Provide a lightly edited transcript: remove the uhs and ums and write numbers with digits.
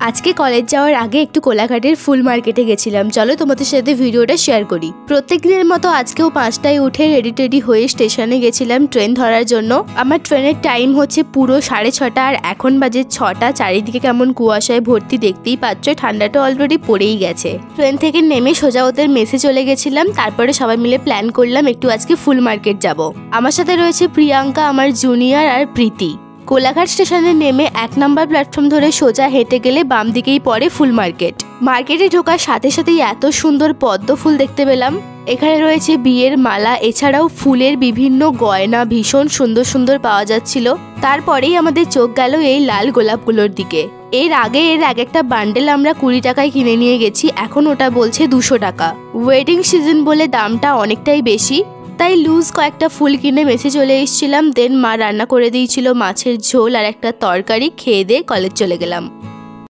আজকে কলেজ যাওয়ার আগে একটু কোলাঘাটের ফুল মার্কেটে গেছিলাম। চলো তোমাদের সাথে ভিডিওটা শেয়ার করি। প্রত্যেক দিনের মতো আজকেও 5টায় উঠে রেডি হয়ে স্টেশনে গেছিলাম ট্রেন ধরার জন্য। আমার ট্রেনের টাইম হচ্ছে পুরো 6:30 আর এখন বাজে 6টা। চারিদিকে কেমন কুয়াশায় ভর্তি, দেখতেই পাচ্ছ। ঠান্ডাটা অলরেডি পড়েই গেছে। ট্রেন থেকে নেমে সোজা ওদের মেসে চলে গেছিলাম। তারপরে সবাই মিলে প্ল্যান করলাম একটু আজকে ফুল মার্কেট যাব। আমার সাথে রয়েছে প্রিয়াঙ্কা, আমার জুনিয়র আর প্রীতি। কোলাঘাট স্টেশনে নেমে 1 নম্বর প্ল্যাটফর্ম ধরে সোজা হেঁটে গেলে বাম দিকেই পড়ে ফুল মার্কেট। মার্কেটে ঢোকার সাথে সাথেই এত সুন্দর পদ্ম ফুল দেখতে পেলাম। এখানে রয়েছে বিয়ের মালা, এছাড়াও ফুলের বিভিন্ন গয়না ভীষণ সুন্দর সুন্দর পাওয়া যাচ্ছিল। তারপরেই আমাদের চোখ গেল এই লাল গোলাপগুলোর দিকে। এর এক একটা বান্ডেল আমরা 20 টাকায় কিনে নিয়ে গেছি, এখন ওটা বলছে 200 টাকা। ওয়েডিং সিজন বলে দামটা অনেকটাই বেশি, তাই লুজ কয়েকটা ফুল কিনে মেসে চলে এসেছিলাম। দেন মা রান্না করে দিয়েছিল মাছের ঝোল আর একটা তরকারি। খেয়ে দিয়ে কলেজ চলে গেলাম।